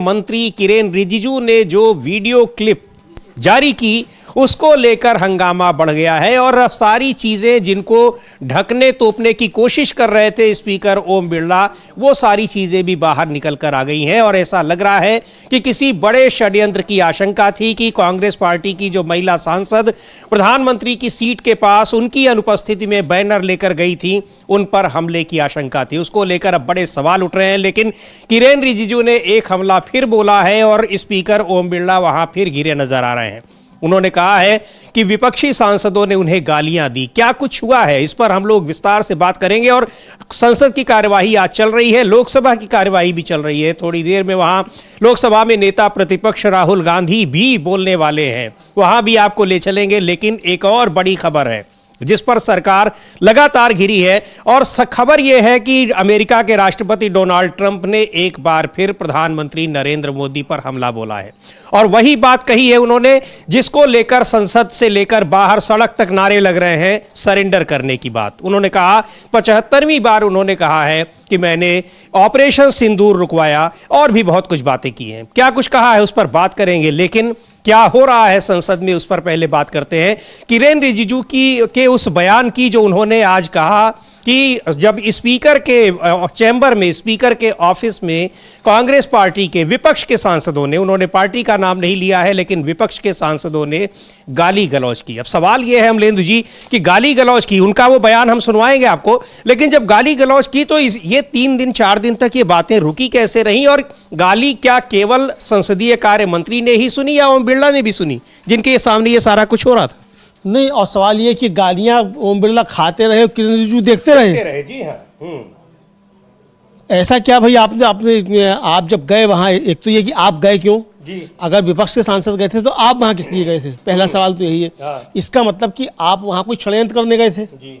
मंत्री किरेन रिजिजू ने जो वीडियो क्लिप जारी की उसको लेकर हंगामा बढ़ गया है और सारी चीजें जिनको ढकने तोपने की कोशिश कर रहे थे स्पीकर ओम बिरला, वो सारी चीजें भी बाहर निकल कर आ गई हैं और ऐसा लग रहा है कि किसी बड़े षड्यंत्र की आशंका थी कि कांग्रेस पार्टी की जो महिला सांसद प्रधानमंत्री की सीट के पास उनकी अनुपस्थिति में बैनर लेकर गई थी, उन पर हमले की आशंका थी। उसको लेकर अब बड़े सवाल उठ रहे हैं, लेकिन किरेन रिजिजू ने एक हमला फिर बोला है और स्पीकर ओम बिरला वहां फिर घिरे नजर आ रहे हैं। उन्होंने कहा है कि विपक्षी सांसदों ने उन्हें गालियां दी। क्या कुछ हुआ है, इस पर हम लोग विस्तार से बात करेंगे। और संसद की कार्यवाही आज चल रही है, लोकसभा की कार्यवाही भी चल रही है। थोड़ी देर में वहां लोकसभा में नेता प्रतिपक्ष राहुल गांधी भी बोलने वाले हैं, वहां भी आपको ले चलेंगे। लेकिन एक और बड़ी खबर है जिस पर सरकार लगातार घिरी है और खबर यह है कि अमेरिका के राष्ट्रपति डोनाल्ड ट्रंप ने एक बार फिर प्रधानमंत्री नरेंद्र मोदी पर हमला बोला है और वही बात कही है उन्होंने जिसको लेकर संसद से लेकर बाहर सड़क तक नारे लग रहे हैं, सरेंडर करने की बात। उन्होंने कहा 75वीं बार उन्होंने कहा है कि मैंने ऑपरेशन सिंदूर रुकवाया और भी बहुत कुछ बातें की हैं। क्या कुछ कहा है उस पर बात करेंगे, लेकिन क्या हो रहा है संसद में उस पर पहले बात करते हैं। किरेन रिजिजू के उस बयान की जो उन्होंने आज कहा कि जब स्पीकर के चैम्बर में, स्पीकर के ऑफिस में कांग्रेस पार्टी के विपक्ष के सांसदों ने, उन्होंने पार्टी का नाम नहीं लिया है लेकिन विपक्ष के सांसदों ने गाली गलौज की। अब सवाल यह है अमलेंदु जी कि गाली गलौज की, उनका वो बयान हम सुनवाएंगे आपको, लेकिन जब गाली गलौज की तो ये 3 दिन 4 दिन तक ये बातें रुकी कैसे रहीं? और गाली क्या केवल संसदीय कार्य मंत्री ने ही सुनी या ओम बिरला ने भी सुनी, जिनके सामने ये सारा कुछ हो रहा था? नहीं, और सवाल ये कि गालियां ओम बिरला खाते रहे, किरेन रिजिजू देखते रहे। जी हाँ। ऐसा क्या भाई, आप जब गए वहां, एक तो ये कि आप गए क्यों जी? अगर विपक्ष के सांसद गए थे तो आप वहां किस लिए गए थे? पहला सवाल तो यही है। इसका मतलब कि आप वहां कोई षड्यंत्र करने गए थे जी?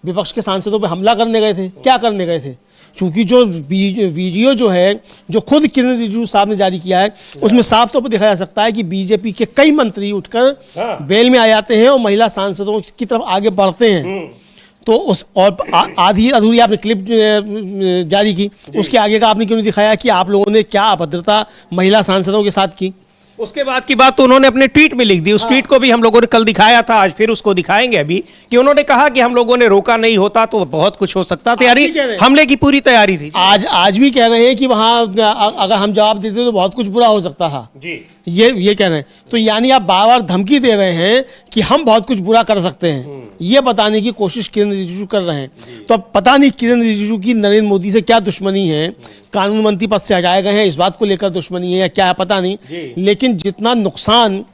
विपक्ष के सांसदों पे हमला करने गए थे? क्या करने गए थे? क्योंकि जो वीडियो जो है, जो खुद किरेन रिजिजू साहब ने जारी किया है, उसमें साफ तौर पर देखा जा सकता है कि बीजेपी के कई मंत्री उठकर बेल में आ जाते हैं और महिला सांसदों की तरफ आगे बढ़ते हैं। तो उस और आधी अधूरी आपने क्लिप जारी की, उसके आगे का आपने क्यों नहीं दिखाया कि आप लोगों ने क्या अभद्रता महिला सांसदों के साथ की? उसके बाद की बात तो उन्होंने अपने ट्वीट में लिख दी। उस ट्वीट को भी हम लोगों ने कल दिखाया था, आज फिर उसको दिखाएंगे अभी, कि उन्होंने कहा कि हम लोगों ने रोका नहीं होता तो बहुत कुछ हो सकता। तैयारी, हमले की पूरी तैयारी थी। आज भी कह रहे हैं कि वहां अगर हम जवाब देते तो बहुत कुछ बुरा हो सकता था जी, ये कह रहे हैं। तो यानी आप बार बार धमकी दे रहे हैं कि हम बहुत कुछ बुरा कर सकते हैं, ये बताने की कोशिश किरेन रिजिजू कर रहे हैं। तो अब पता नहीं किरेन रिजिजू की नरेंद्र मोदी से क्या दुश्मनी है, कानून मंत्री पद से हटाए गए हैं इस बात को लेकर दुश्मनी है या क्या है पता नहीं, लेकिन जितना नुकसान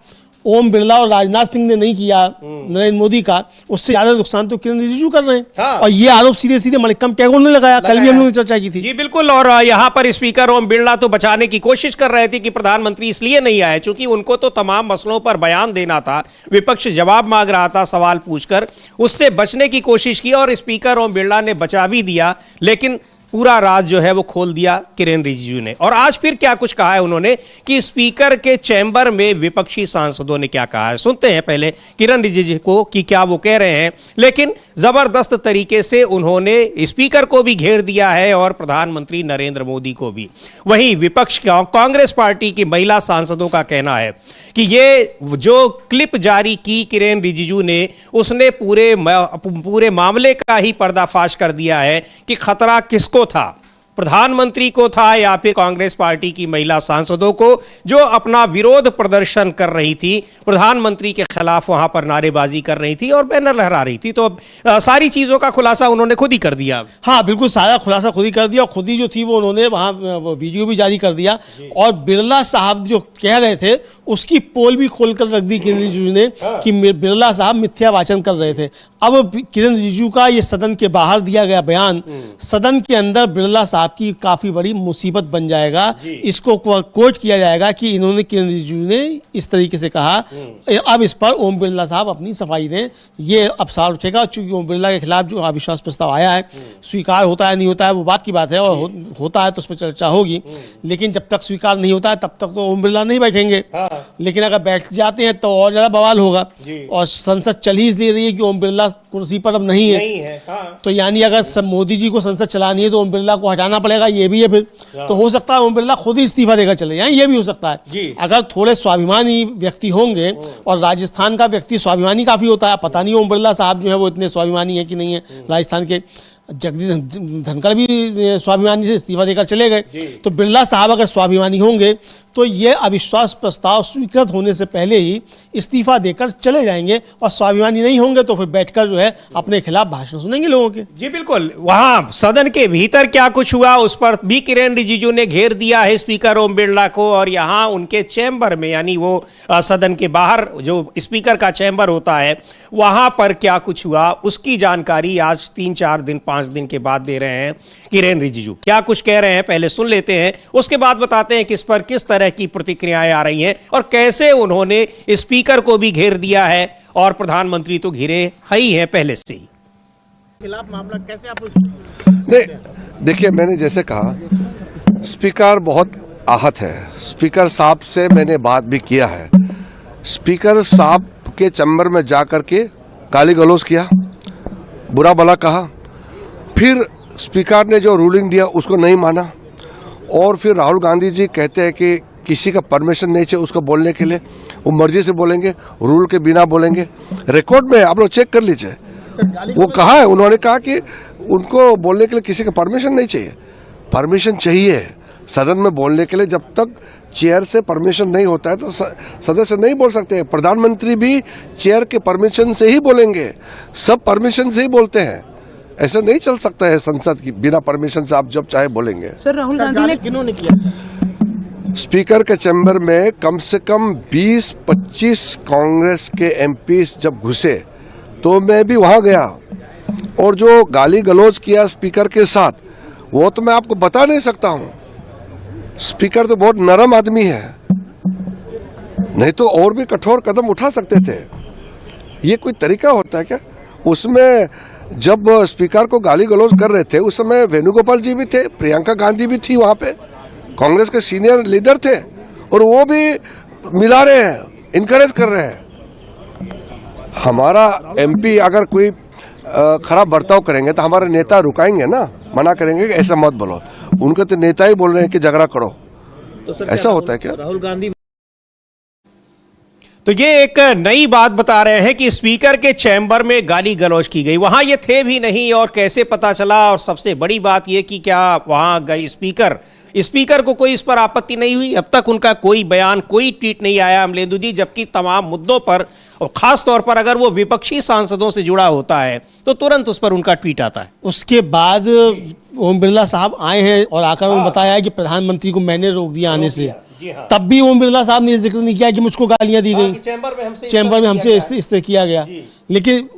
ओम बिरला और राजनाथ सिंह ने नहीं किया नरेंद्र मोदी का, उससे ज्यादा नुकसान तो किरेन रिजिजू कर रहे हैं। हाँ। और ये आरोप सीधे सीधे मल्लिकम टैगोर ने लगाया। कल भी हम लोगों ने चर्चा की थी जी, बिल्कुल। और यहाँ पर स्पीकर ओम बिरला तो बचाने की कोशिश कर रहे थे कि प्रधानमंत्री इसलिए नहीं आए चूंकि उनको तो तमाम मसलों पर बयान देना था, विपक्ष जवाब मांग रहा था सवाल पूछकर, उससे बचने की कोशिश की और स्पीकर ओम बिरला ने बचा भी दिया, लेकिन पूरा राज जो है वो खोल दिया किरेन रिजिजू ने। और आज फिर क्या कुछ कहा है उन्होंने कि स्पीकर के चैम्बर में विपक्षी सांसदों ने क्या कहा है, सुनते हैं पहले किरेन रिजिजू को कि क्या वो कह रहे हैं। लेकिन जबरदस्त तरीके से उन्होंने स्पीकर को भी घेर दिया है और प्रधानमंत्री नरेंद्र मोदी को भी। वहीं विपक्ष कांग्रेस पार्टी की महिला सांसदों का कहना है कि ये जो क्लिप जारी की किरेन रिजिजू ने, उसने पूरे मामले का ही पर्दाफाश कर दिया है कि खतरा किसको था, प्रधानमंत्री को था या फिर कांग्रेस पार्टी की महिला सांसदों को, जो अपना विरोध प्रदर्शन कर रही थी, प्रधानमंत्री के खिलाफ वहां पर नारेबाजी कर रही थी और बैनर लहरा रही थी। तो सारी चीजों का खुलासा उन्होंने खुद ही कर दिया। हाँ बिल्कुल, सारा खुलासा खुद ही कर दिया और खुद ही जो थी वो उन्होंने वहां वीडियो भी जारी कर दिया और बिरला साहब जो कह रहे थे उसकी पोल भी खोलकर रख दी किरेन रिजिजू ने कि बिरला साहब मिथ्या वाचन कर रहे थे। अब किरेन रिजिजू का ये सदन के बाहर दिया गया बयान सदन के अंदर बिरला साहब की काफी बड़ी मुसीबत बन जाएगा। इसको कोट किया जाएगा कि इन्होंने, किरेन रिजिजू ने इस तरीके से कहा। अब इस पर ओम बिरला साहब अपनी सफाई दें, ये अब सवाल उठेगा। चूंकि ओम बिरला के खिलाफ जो अविश्वास प्रस्ताव आया है, स्वीकार होता है नहीं होता है वो बात की बात है, और होता है तो उस पर चर्चा होगी, लेकिन जब तक स्वीकार नहीं होता है तब तक तो ओम बिरला नहीं बैठेंगे। लेकिन अगर बैठ जाते हैं तो और ज्यादा बवाल होगा। और संसद चल ही इसलिए रही है कि ओम बिरला कुर्सी पर अब नहीं है। तो यानी अगर सब मोदी जी को संसद चलानी है तो ओम बिरला को हटाना पड़ेगा, ये भी है फिर। तो हो सकता है ओम बिरला खुद ही इस्तीफा देकर चले जाएं, ये भी हो सकता है। अगर थोड़े स्वाभिमानी व्यक्ति होंगे, और राजस्थान का व्यक्ति स्वाभिमानी काफी होता है, पता नहीं ओम बिरला साहब जो है वो इतने स्वाभिमानी है कि नहीं है। राजस्थान के जगदीश धनखड़ भी स्वाभिमानी से इस्तीफा देकर चले गए। तो बिरला साहब अगर स्वाभिमानी होंगे तो ये अविश्वास प्रस्ताव स्वीकृत होने से पहले ही इस्तीफा देकर चले जाएंगे, और स्वाभिमानी नहीं होंगे तो फिर बैठकर जो है अपने खिलाफ भाषण सुनेंगे लोगों के। जी बिल्कुल, वहां सदन के भीतर क्या कुछ हुआ उस पर भी किरेन रिजिजू ने घेर दिया है स्पीकर ओम बिरला को, और यहाँ उनके चैम्बर में, यानी वो सदन के बाहर जो स्पीकर का चैम्बर होता है वहां पर क्या कुछ हुआ उसकी जानकारी आज 3-4 दिन 5 दिन के बाद दे रहे हैं किरेन रिजिजू। क्या कुछ कह रहे हैं पहले सुन लेते हैं, उसके बाद बताते हैं किस पर किस तरह की प्रतिक्रियाएं आ रही हैं और कैसे उन्होंने स्पीकर को भी घेर दिया है, और प्रधानमंत्री तो घिरे ही हैं पहले से ही। खिलाफ मामला कैसे आप नहीं, देखिए मैंने जैसे कहा स्पीकर बहुत आहत है। स्पीकर साहब से मैंने बात भी किया है। स्पीकर साहब के चैम्बर में जा कर के गाली गलौज किया, बुरा भला कहा, फिर स्पीकर ने जो रूलिंग दिया उसको नहीं माना, और फिर राहुल गांधी जी कहते हैं कि किसी का परमिशन नहीं चाहिए उसको बोलने के लिए, वो मर्जी से बोलेंगे, रूल के बिना बोलेंगे। रिकॉर्ड में आप लोग चेक कर लीजिए, वो कहा है, उन्होंने कहा कि उनको बोलने के लिए किसी का परमिशन नहीं चाहिए। परमिशन चाहिए सदन में बोलने के लिए, जब तक चेयर से परमिशन नहीं होता है तो सदस्य नहीं बोल सकते। प्रधानमंत्री भी चेयर के परमिशन से ही बोलेंगे, सब परमिशन से ही बोलते हैं। ऐसा नहीं चल सकता है संसद की बिना परमिशन से आप जब चाहे बोलेंगे। सर राहुल गांधी ने किन्होंने किया? स्पीकर के चैम्बर में कम से कम 20-25 कांग्रेस के एमपी जब घुसे तो मैं भी वहां गया, और जो गाली गलौज किया स्पीकर के साथ वो तो मैं आपको बता नहीं सकता हूं। स्पीकर तो बहुत नरम आदमी है, नहीं तो और भी कठोर कदम उठा सकते थे। ये कोई तरीका होता है क्या? उसमें जब स्पीकर को गाली गलौज कर रहे थे उस समय वेणुगोपाल जी भी थे, प्रियंका गांधी भी थी वहां पे, कांग्रेस के सीनियर लीडर थे, और वो भी मिला रहे हैं, इनकरेज कर रहे हैं। हमारा एमपी अगर कोई खराब बर्ताव करेंगे तो हमारे नेता रुकाएंगे ना, मना करेंगे कि ऐसा मत बोलो। उनके तो नेता ही बोल रहे हैं कि झगड़ा करो, तो ऐसा होता है क्या? राहुल गांधी तो ये एक नई बात बता रहे हैं कि स्पीकर के चैम्बर में गाली गलौज की गई, वहां ये थे भी नहीं, और कैसे पता चला। और सबसे बड़ी बात ये कि क्या वहां गए स्पीकर को कोई इस पर आपत्ति नहीं हुई? अब तक उनका कोई बयान, कोई ट्वीट नहीं आया अमलेंदु जी, जबकि तमाम मुद्दों पर, और खास तौर पर अगर वो विपक्षी सांसदों से जुड़ा होता है तो तुरंत उस पर उनका ट्वीट आता है। उसके बाद ओम बिरला साहब आए हैं और आकर उन्होंने बताया कि प्रधानमंत्री को मैंने रोक दिया आने से। तब भी ओम बिरला साहब ने जिक्र नहीं किया कि मुझको गालियां दी गई, चैम्बर में हमसे इस तरह किया गया। लेकिन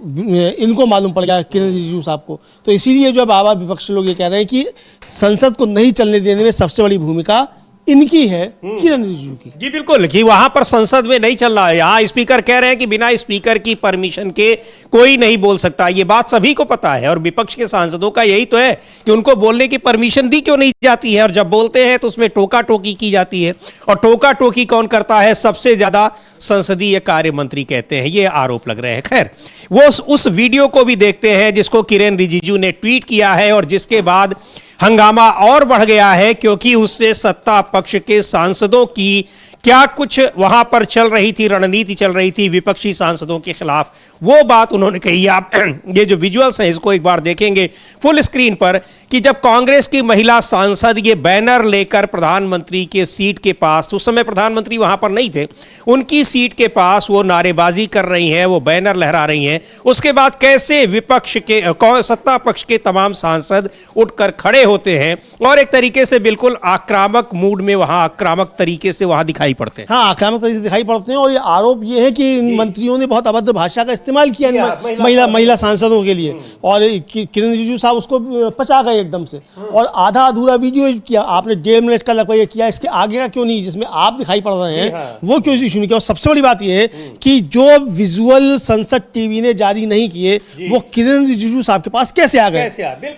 इनको मालूम पड़ गया किरेन रिजिजू साहब को, तो इसीलिए जो बाबा विपक्ष लोग ये कह रहे हैं कि संसद को नहीं चलने देने में सबसे बड़ी भूमिका इनकी है, किरेन रिजिजू की। जी बिल्कुल, कि वहां पर संसद में नहीं चल रहा है। यहाँ स्पीकर कह रहे हैं कि बिना स्पीकर की परमिशन के कोई नहीं बोल सकता। ये बात सभी को पता है, और विपक्ष के सांसदों का यही तो है कि उनको बोलने की परमिशन दी क्यों नहीं जाती है, और जब बोलते हैं तो उसमें टोका टोकी की जाती है। और टोका टोकी कौन करता है? सबसे ज्यादा संसदीय कार्य मंत्री कहते हैं, ये आरोप लग रहे हैं। खैर, वो उस वीडियो को भी देखते हैं जिसको किरेन रिजिजू ने ट्वीट किया है, और जिसके बाद हंगामा और बढ़ गया है, क्योंकि उससे सत्ता पक्ष के सांसदों की क्या कुछ वहां पर चल रही थी, रणनीति चल रही थी विपक्षी सांसदों के खिलाफ, वो बात उन्होंने कही। आप ये जो विजुअल्स हैं इसको एक बार देखेंगे फुल स्क्रीन पर, कि जब कांग्रेस की महिला सांसद ये बैनर लेकर प्रधानमंत्री के सीट के पास, उस समय प्रधानमंत्री वहां पर नहीं थे, उनकी सीट के पास वो नारेबाजी कर रही हैं, वो बैनर लहरा रही हैं, उसके बाद कैसे विपक्ष के, सत्ता पक्ष के तमाम सांसद उठकर खड़े होते हैं और एक तरीके से बिल्कुल आक्रामक मूड में, वहां आक्रामक तरीके से वहां दिखाई पड़ते हैं। हाँ, आक्रामक तरीके से दिखाई पड़ते हैं। और ये आरोप ये है कि इन मंत्रियों ने बहुत अभद्र भाषा का इस्तेमाल किया महिला सांसदों के लिए, और किरेन रिजिजू साहब उसको पचा गए एकदम से, और आधा अधूरा वीडियो किया। आपने 1.5 मिनट का लगभग किया, इसके आगे का क्यों नहीं, जिसमें आप दिखाई पड़ रहे हैं वो क्यों इशू नहीं किया? और सबसे बड़ी बात यह है कि जो विजुअल संसद टीवी ने जारी नहीं किए वो किरेन रिजिजू साहब के पास कैसे आ गए?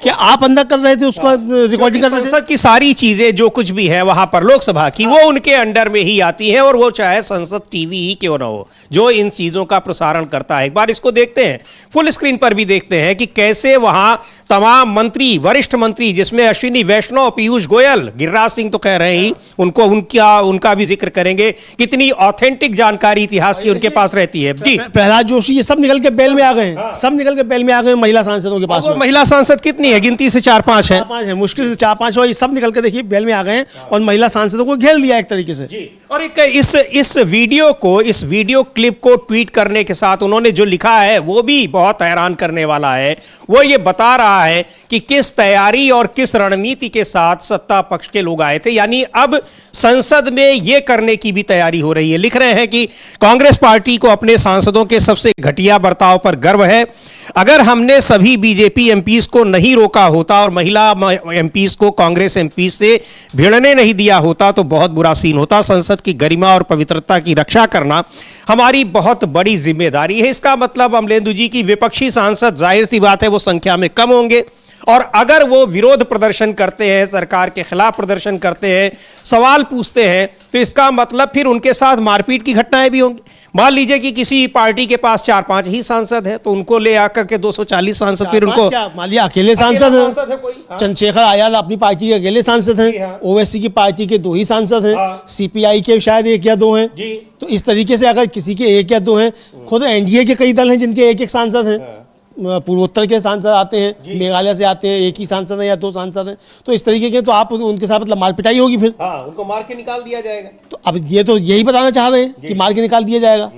क्या आप अंदर कर रहे थे उसका रिकॉर्डिंग कर रहे थे। संसद की सारी चीजें जो कुछ भी है वहां पर लोकसभा की वो उनके अंडर में ही आती है, और वो चाहे संसद टीवी ही क्यों ना हो जो इन चीजों का प्रसारण करता है। एक बार इसको देखते हैं, फुल स्क्रीन पर भी देखते हैं कि कैसे वहां तमाम मंत्री, वरिष्ठ मंत्री, जिसमें अश्विनी वैष्णव, पीयूष गोयल, गिरिराज सिंह तो कह रहे ही, उनको उनका भी जिक्र करेंगे, कितनी ऑथेंटिक जानकारी इतिहास की उनके पास रहती है। जी, प्रहलाद जोशी ये सब निकल के बेल में आ गए हैं, सब निकल के बेल में आ गए हैं महिला सांसदों के पास में। महिला सांसद कितनी है? गिनती से 4-5 है। 4-5 है, मुश्किल से 4-5, और ये सब निकल के देखिए बेल में आ गए हैं और महिला सांसदों को घेर लिया एक तरीके से। जी, और एक इस वीडियो क्लिप को ट्वीट करने के साथ उन्होंने जो लिखा है वो भी बहुत हैरान करने वाला है। वो ये बता रहा है कि किस तैयारी और किस रणनीति के साथ सत्ता पक्ष के लोग आए थे, यानी अब संसद में ये करने की भी तैयारी हो रही है। लिख रहे हैं कि कांग्रेस पार्टी को अपने सांसदों के सबसे घटिया बर्ताव पर गर्व है। अगर हमने सभी बीजेपी एमपीज को नहीं रोका होता और महिला एमपीज को कांग्रेस एमपी से भिड़ने नहीं दिया होता तो बहुत बुरा सीन होता। संसद की गरिमा और पवित्रता की रक्षा करना हमारी बहुत बड़ी जिम्मेदारी है। इसका मतलब अमलेंदु जी की विपक्षी सांसद, जाहिर सी बात है, वो संख्या में कम होंगे, और अगर वो विरोध प्रदर्शन करते हैं, सरकार के खिलाफ प्रदर्शन करते हैं, सवाल पूछते हैं, तो इसका मतलब फिर उनके साथ मारपीट की घटनाएं भी होंगी। मान लीजिए कि किसी पार्टी के पास 4-5 ही सांसद हैं, तो उनको ले आकर के 240 सांसद, फिर उनको मान लिया अकेले सांसद है कोई। चंद्रशेखर आजाद अपनी पार्टी के अकेले सांसद हैं, ओवैसी की पार्टी के 2 ही सांसद हैं, सीपीआई के शायद 1 या 2 हैं। तो इस तरीके से अगर किसी के 1 या 2 हैं, खुद एनडीए के कई दल हैं जिनके 1-1 सांसद हैं, पूर्वोत्तर के सांसद आते हैं, मेघालय से आते हैं, 1 ही सांसद है या 2 सांसद हैं, तो इस तरीके के तो आप उनके साथ मतलब मारपिटाई होगी फिर। उनको मार के निकाल दिया जाएगा। तो अब ये तो यही बताना चाह रहे हैं कि मार के निकाल दिया जाएगा।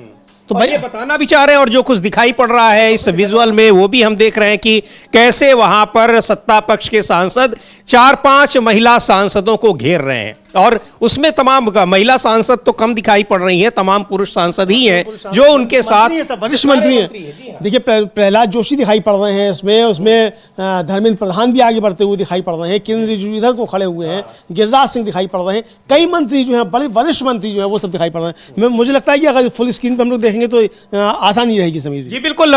तो भाई ये बताना भी चाह रहे हैं, और जो कुछ दिखाई पड़ रहा है इस विजुअल में वो भी हम देख रहे हैं कि कैसे वहां पर सत्ता पक्ष के सांसद 4-5 महिला सांसदों को घेर रहे हैं, और उसमें तमाम महिला सांसद तो कम दिखाई पड़ रही हैं, तमाम पुरुष सांसद ही हैं जो उनके साथ वरिष्ठ मंत्री हैं। देखिए प्रहलाद जोशी दिखाई पड़ रहे हैं उसमें धर्मेंद्र प्रधान भी आगे बढ़ते हुए दिखाई पड़ रहे हैं, किरण रिजिजू इधर को खड़े हुए हैं, गिरिराज सिंह दिखाई पड़ रहे हैं, कई मंत्री जो हैं, बड़े वरिष्ठ मंत्री जो हैं वो सब दिखाई पड़ रहे हैं। मुझे लगता है कि अगर फुल स्क्रीन पर हम लोग देखेंगे तो आसानी रहेगी समीर जी। बिल्कुल।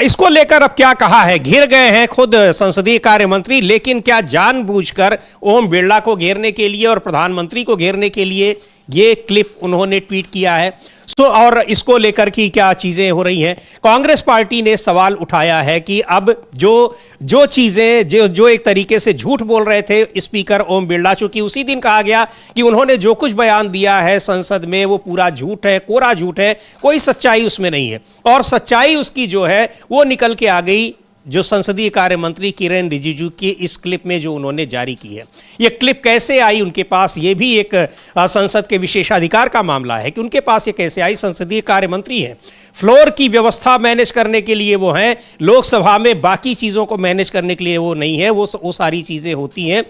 इसको लेकर अब क्या कहा है, घिर गए हैं खुद संसदीय कार्य मंत्री, लेकिन क्या जानबूझकर ओम बिरला को घेरने के लिए और प्रधानमंत्री को घेरने के लिए ये क्लिप उन्होंने ट्वीट किया है? और इसको लेकर की क्या चीजें हो रही हैं, कांग्रेस पार्टी ने सवाल उठाया है कि अब जो चीजें जो एक तरीके से झूठ बोल रहे थे स्पीकर ओम बिरला, चूंकि उसी दिन कहा गया कि उन्होंने जो कुछ बयान दिया है संसद में वो पूरा झूठ है, कोरा झूठ है, कोई सच्चाई उसमें नहीं है, और सच्चाई उसकी जो है वो निकल के आ गई जो संसदीय कार्य मंत्री किरण रिजिजू की इस क्लिप में जो उन्होंने जारी की है। ये क्लिप कैसे आई उनके पास, ये भी एक संसद के विशेषाधिकार का मामला है कि उनके पास ये कैसे आई। संसदीय कार्य मंत्री हैं, फ्लोर की व्यवस्था मैनेज करने के लिए वो हैं, लोकसभा में बाकी चीज़ों को मैनेज करने के लिए वो नहीं है, वो सारी चीज़ें होती हैं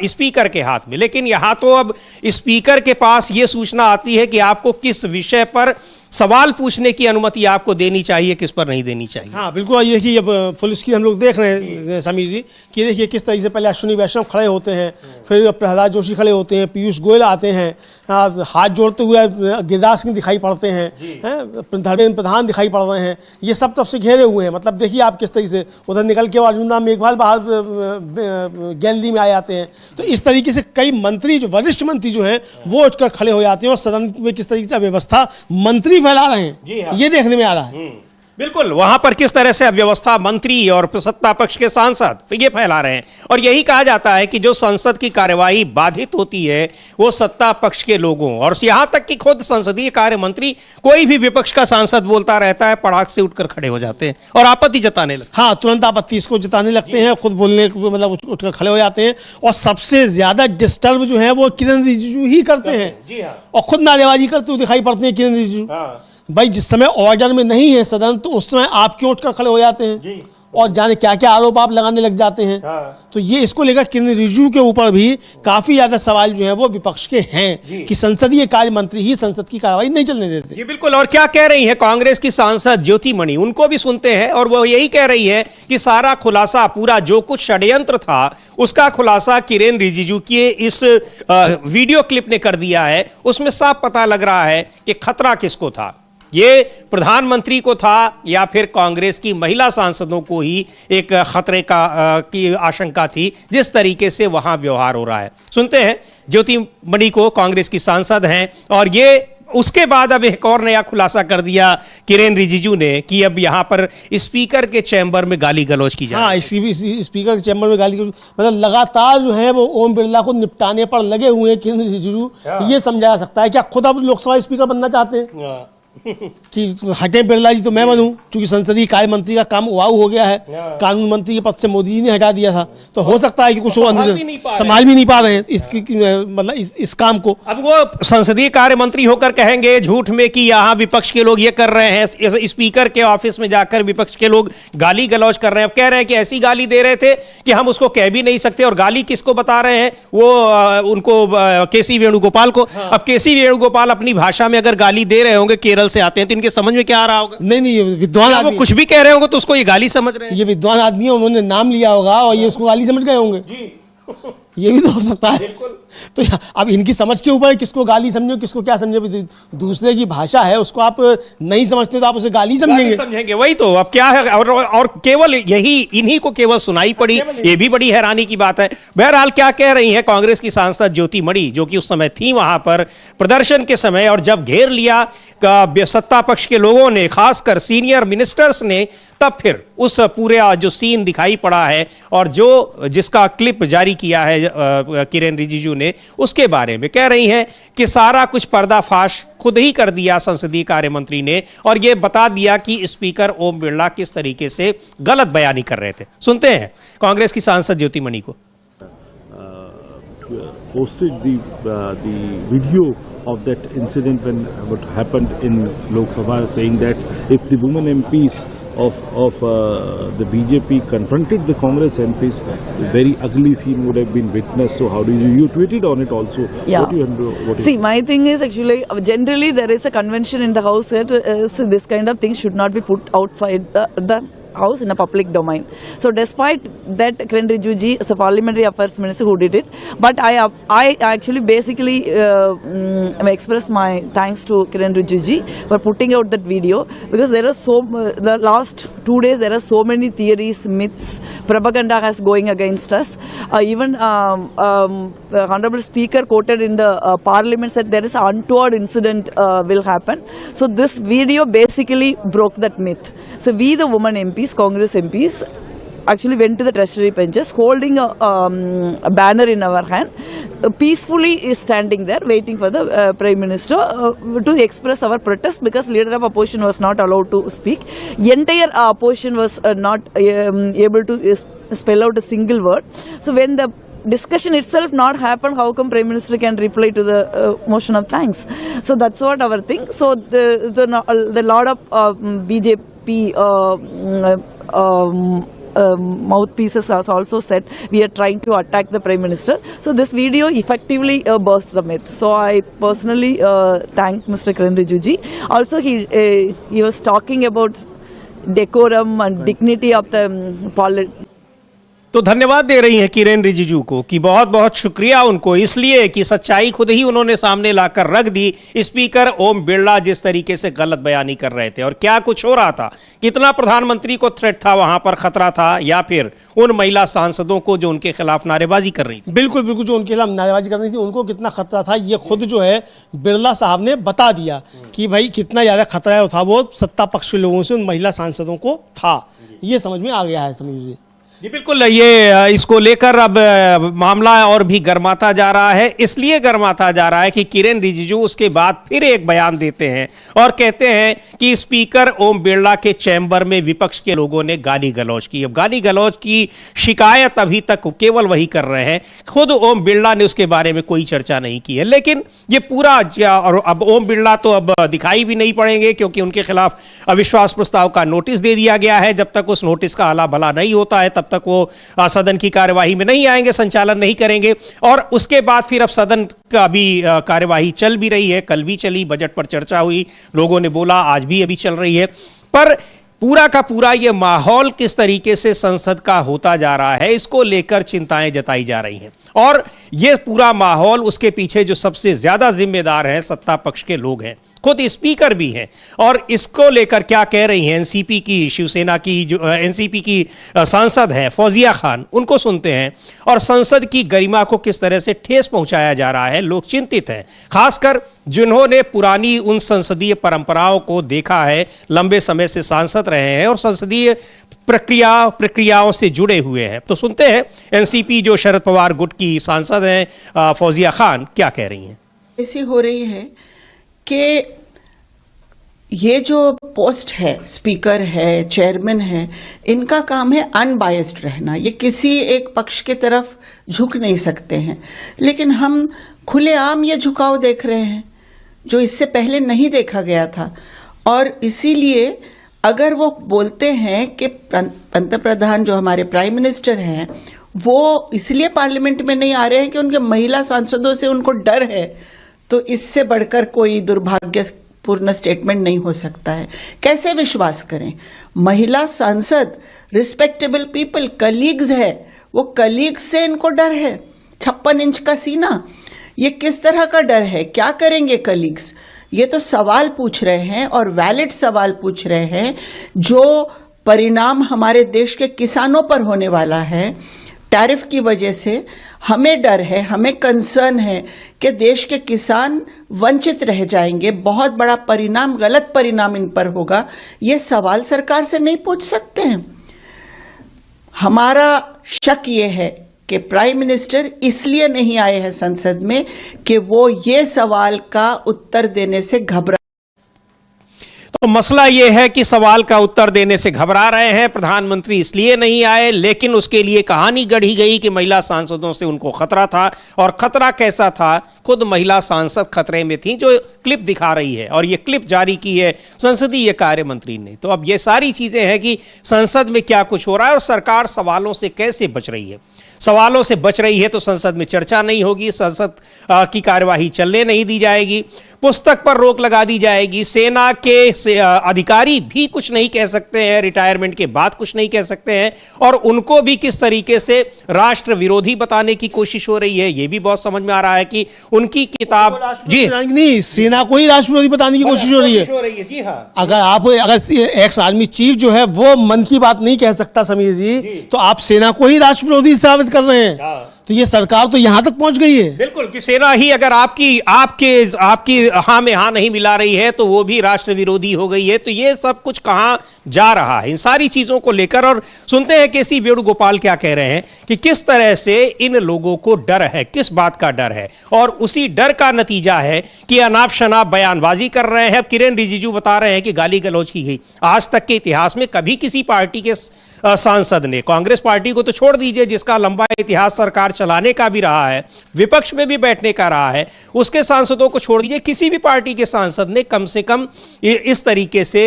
स्पीकर के हाथ में। लेकिन यहाँ तो अब स्पीकर के पास ये सूचना आती है कि आपको किस विषय पर सवाल पूछने की अनुमति आपको देनी चाहिए, किस पर नहीं देनी चाहिए। हाँ बिल्कुल, ये देखिए फुल स्क्रीन हम लोग देख रहे हैं समीर जी कि देखिए किस तरीके से पहले अश्विनी वैष्णव खड़े होते हैं, फिर प्रहलाद जोशी खड़े होते हैं, पीयूष गोयल आते हैं, हाथ जोड़ते हुए गिरिराज सिंह दिखाई पड़ते हैं, धर्मेंद्र प्रधान दिखाई पड़ रहे हैं, ये सब तब से घेरे हुए हैं। मतलब देखिए आप किस तरीके से उधर निकल के अर्जुन राम मेघवाल बाहर गैलरी में आ जाते हैं। तो इस तरीके से कई मंत्री जो वरिष्ठ मंत्री जो हैं वो उठकर खड़े हो जाते हैं और सदन में किस तरीके से व्यवस्था मंत्री फैला रहे हैं, ये देखने में आ रहा है। बिल्कुल, वहां पर किस तरह से अव्यवस्था मंत्री और सत्ता पक्ष के सांसद ये फैला रहे हैं। और यही कहा जाता है कि जो संसद की कार्यवाही बाधित होती है वो सत्ता पक्ष के लोगों, और यहां तक कि खुद संसदीय कार्य मंत्री, कोई भी विपक्ष का सांसद बोलता रहता है पड़ाक से उठकर खड़े हो जाते हैं और आपत्ति जताने लगते हैं। हाँ, तुरंत आपत्ति इसको जताने लगते हैं, खुद बोलने मतलब उठकर खड़े हो जाते हैं। और सबसे ज्यादा डिस्टर्ब जो है वो किरण रिजिजू ही करते हैं, और खुद नारेबाजी करते हुए दिखाई पड़ते हैं किरण रिजिजू। भाई जिस समय ऑर्डर में नहीं है सदन, तो उस समय आप क्यों उठकर खड़े हो जाते हैं और जाने क्या क्या आरोप आप लगाने लग जाते हैं। तो ये इसको लेकर किरण रिजिजू के ऊपर भी काफी ज्यादा सवाल जो है वो विपक्ष के हैं कि संसदीय कार्य मंत्री ही संसद की कार्रवाई नहीं चलने देते। ये बिल्कुल। और क्या कह रही है कांग्रेस की सांसद ज्योति मणि, उनको भी सुनते हैं, और वो यही कह रही है कि सारा खुलासा, पूरा जो कुछ षड्यंत्र था उसका खुलासा किरण रिजिजू की इस वीडियो क्लिप ने कर दिया है। उसमें साफ पता लग रहा है कि खतरा किसको था। ये प्रधानमंत्री को था या फिर कांग्रेस की महिला सांसदों को ही एक खतरे की आशंका थी, जिस तरीके से वहां व्यवहार हो रहा है। सुनते हैं ज्योति मणि को, कांग्रेस की सांसद हैं, और ये उसके बाद अब एक और नया खुलासा कर दिया किरेन रिजिजू ने कि अब यहाँ पर स्पीकर के चैम्बर में गाली गलौज की जाए। हाँ, स्पीकर के चैम्बर में गाली मतलब लगातार जो है वो ओम बिरला को निपटाने पर लगे हुए हैं किरेन रिजिजू। ये समझा सकता है क्या खुद अब लोकसभा स्पीकर बनना चाहते हैं कि हटे बिरला जी तो मैं बनूं, क्योंकि संसदीय कार्य मंत्री का काम उबाऊ हो गया है, कानून मंत्री के पद से मोदी जी ने हटा दिया था, तो हो सकता है कि कुछ संभाल भी नहीं पा रहे हैं मतलब इस काम को। अब वो संसदीय कार्य मंत्री होकर कहेंगे झूठ में कि यहाँ विपक्ष के लोग ये कर रहे हैं, स्पीकर के ऑफिस में जाकर विपक्ष के लोग गाली गलौज कर रहे हैं। अब कह रहे हैं कि ऐसी गाली दे रहे थे कि हम उसको कह भी नहीं सकते, और गाली किसको बता रहे हैं, वो उनको केसी वेणुगोपाल को। अब केसी वेणुगोपाल अपनी भाषा में अगर गाली दे रहे होंगे, केरल से आते हैं, तो इनके समझ में क्या आ रहा होगा? नहीं, ये विद्वान वो कुछ भी कह रहे होंगे तो उसको ये गाली समझ रहे हैं। ये विद्वान आदमी है, उन्होंने नाम लिया होगा और ये उसको गाली समझ गए होंगे जी। ये भी तो हो सकता है। तो अब इनकी समझ के ऊपर किसको गाली समझो किसको क्या समझो, दूसरे की भाषा है उसको आप नहीं समझते तो आप उसे गाली समझेंगे। वही तो अब क्या है, और केवल यही इन्हीं को केवल सुनाई पड़ी, ये भी बड़ी हैरानी की बात है। बहरहाल क्या कह रही हैं कांग्रेस की सांसद ज्योति मणि, जो कि उस समय थी वहां पर प्रदर्शन के समय, और जब घेर लिया सत्ता पक्ष के लोगों ने, खासकर सीनियर मिनिस्टर्स ने, तब फिर उस पूरे जो सीन दिखाई पड़ा है और जिसका क्लिप जारी किया है किरेन रिजिजू ने, उसके बारे में कह रही हैं कि सारा कुछ पर्दाफाश खुद ही कर दिया संसदीय कार्य मंत्री ने, और यह बता दिया कि स्पीकर ओम बिरला किस तरीके से गलत बयानी कर रहे थे। सुनते हैं कांग्रेस की सांसद ज्योति मणि को। Posted the video of that incident when what happened in Lok Sabha, saying that if the women MPs of the BJP confronted the Congress MPs, a very ugly scene would have been witnessed. So how do you tweeted on it also? Yeah. What do you See, my thing is actually generally there is a convention in the house that so this kind of thing should not be put outside the house in a public domain. So despite that, Kiren Rijiju is a parliamentary affairs minister who did it, but I actually basically express my thanks to Kiren Rijiju for putting out that video, because there are the last 2 days there are so many theories, myths, propaganda has going against us. Even Honorable Speaker quoted in the Parliament said there is an untoward incident will happen. So this video basically broke that myth. So we, the women MPs, Congress MPs, actually went to the treasury benches holding a banner in our hand, peacefully is standing there waiting for the Prime Minister to express our protest, because leader of opposition was not allowed to speak. Entire opposition was not able to spell out a single word. So when the discussion itself not happened, how come Prime Minister can reply to the motion of thanks? So that's what our thing. So the lot of BJP mouthpieces has also said we are trying to attack the Prime Minister. So this video effectively burst the myth. So I personally thank Mr. Kiren Rijiju. Also he was talking about decorum and dignity of the politics. तो धन्यवाद दे रही हैं किरेन रिजिजू को कि बहुत बहुत शुक्रिया उनको, इसलिए कि सच्चाई खुद ही उन्होंने सामने लाकर रख दी। स्पीकर ओम बिरला जिस तरीके से गलत बयानी कर रहे थे और क्या कुछ हो रहा था, कितना प्रधानमंत्री को थ्रेट था, वहां पर खतरा था, या फिर उन महिला सांसदों को जो उनके खिलाफ नारेबाजी कर रही थी। बिल्कुल बिल्कुल, जो उनके खिलाफ नारेबाजी कर रही थी उनको कितना खतरा था, ये खुद जो है बिरला साहब ने बता दिया कि भाई कितना ज़्यादा खतरा था वो सत्ता पक्ष के लोगों से उन महिला सांसदों को था। ये समझ में आ गया है, समझिए जी बिल्कुल। ये इसको लेकर अब मामला और भी गर्माता जा रहा है, इसलिए गर्माता जा रहा है कि किरेन रिजिजू उसके बाद फिर एक बयान देते हैं और कहते हैं कि स्पीकर ओम बिरला के चैम्बर में विपक्ष के लोगों ने गाली गलौज की। अब गाली गलौज की शिकायत अभी तक केवल वही कर रहे हैं, खुद ओम बिरला ने उसके बारे में कोई चर्चा नहीं की है। लेकिन ये पूरा, और अब ओम बिरला तो अब दिखाई भी नहीं पड़ेंगे क्योंकि उनके खिलाफ अविश्वास प्रस्ताव का नोटिस दे दिया गया है। जब तक उस नोटिस का आला भला नहीं होता है तब तक वो सदन की कार्यवाही में नहीं आएंगे, संचालन नहीं करेंगे। और उसके बाद फिर अब सदन का भी कार्यवाही चल भी रही है, कल भी चली, बजट पर चर्चा हुई, लोगों ने बोला, आज भी अभी चल रही है। पर पूरा का पूरा ये माहौल किस तरीके से संसद का होता जा रहा है, इसको लेकर चिंताएं जताई जा रही हैं। और ये पूरा माहौल, उसके पीछे जो सबसे ज्यादा जिम्मेदार है सत्ता पक्ष के लोग हैं, खुद स्पीकर भी हैं। और इसको लेकर क्या कह रही हैं एनसीपी की, शिवसेना की जो एनसीपी की सांसद है फौजिया खान, उनको सुनते हैं। और संसद की गरिमा को किस तरह से ठेस पहुंचाया जा रहा है, लोग चिंतित हैं, खासकर जिन्होंने पुरानी उन संसदीय परंपराओं को देखा है, लंबे समय से सांसद रहे हैं और संसदीय प्रक्रियाओं से जुड़े हुए हैं। तो सुनते हैं एनसीपी जो शरद पवार गुट की सांसद हैं फौजिया खान क्या कह रही हैं। ऐसी हो रही है कि ये जो पोस्ट है, स्पीकर है, चेयरमैन है, इनका काम है अनबायस्ड रहना। ये किसी एक पक्ष की तरफ झुक नहीं सकते हैं। लेकिन हम खुलेआम ये झुकाव देख रहे हैं जो इससे पहले नहीं देखा गया था। और इसीलिए अगर वो बोलते हैं कि पंतप्रधान जो हमारे प्राइम मिनिस्टर हैं वो इसलिए पार्लियामेंट में नहीं आ रहे हैं कि उनके महिला सांसदों से उनको डर है, तो इससे बढ़कर कोई दुर्भाग्यपूर्ण स्टेटमेंट नहीं हो सकता है। कैसे विश्वास करें? महिला सांसद रिस्पेक्टेबल पीपल, कलीग्स है, वो कलीग्स से इनको डर है। 56 इंच का सीना, ये किस तरह का डर है? क्या करेंगे कलीग्स? ये तो सवाल पूछ रहे हैं और वैलिड सवाल पूछ रहे हैं, जो परिणाम हमारे देश के किसानों पर होने वाला है। टैरिफ की वजह से हमें डर है, हमें कंसर्न है कि देश के किसान वंचित रह जाएंगे, बहुत बड़ा परिणाम, गलत परिणाम इन पर होगा। ये सवाल सरकार से नहीं पूछ सकते हैं। हमारा शक ये है कि प्राइम मिनिस्टर इसलिए नहीं आए हैं संसद में कि वो ये सवाल का उत्तर देने से घबरा। तो मसला यह है कि सवाल का उत्तर देने से घबरा रहे हैं, प्रधानमंत्री इसलिए नहीं आए। लेकिन उसके लिए कहानी गढ़ी गई कि महिला सांसदों से उनको खतरा था। और खतरा कैसा था? खुद महिला सांसद खतरे में थी, जो क्लिप दिखा रही है। और ये क्लिप जारी की है संसदीय कार्य मंत्री ने। तो अब ये सारी चीजें हैं कि संसद में क्या कुछ हो रहा है और सरकार सवालों से कैसे बच रही है। सवालों से बच रही है तो संसद में चर्चा नहीं होगी, संसद की कार्यवाही चलने नहीं दी जाएगी, पुस्तक पर रोक लगा दी जाएगी, सेना के अधिकारी भी कुछ नहीं कह सकते हैं, रिटायरमेंट के बाद कुछ नहीं कह सकते हैं। और उनको भी किस तरीके से राष्ट्र विरोधी बताने की कोशिश हो रही है, यह भी बहुत समझ में आ रहा है कि उनकी किताब जी नहीं, सेना को ही राष्ट्र विरोधी बताने की कोशिश हो रही है। जी हाँ, अगर एक्स आर्मी चीफ जो है वो मन की बात नहीं कह सकता समीर जी, तो आप सेना को ही राष्ट्र विरोधी साबित कर रहे हैं। तो ये सरकार तो यहां तक पहुंच गई है। बिल्कुल कि सेना ही अगर आपकी हाँ में हाँ नहीं मिला रही है तो वो भी राष्ट्र विरोधी हो गई है। तो ये सब कुछ कहां जा रहा है इन सारी चीजों को लेकर। और सुनते हैं के सी वेणुगोपाल क्या कह रहे हैं कि किस तरह से इन लोगों को डर है, किस बात का डर है। और उसी डर का नतीजा है कि अनाप शनाप बयानबाजी कर रहे हैं। अब किरेन रिजिजू बता रहे हैं कि गाली गलौज की गई। आज तक के इतिहास में कभी किसी पार्टी के सांसद ने, कांग्रेस पार्टी को तो छोड़ दीजिए जिसका लंबा इतिहास सरकार चलाने का भी रहा है, विपक्ष में भी बैठने का रहा है, उसके सांसदों को छोड़ दीजिए, किसी भी पार्टी के सांसद ने कम से कम इस तरीके से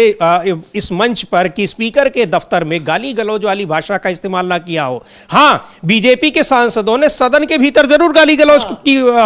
इस मंच पर कि स्पीकर के दफ्तर में गाली गलौज वाली भाषा का इस्तेमाल ना किया हो। हां, बीजेपी के सांसदों ने सदन के भीतर जरूर गाली गलौज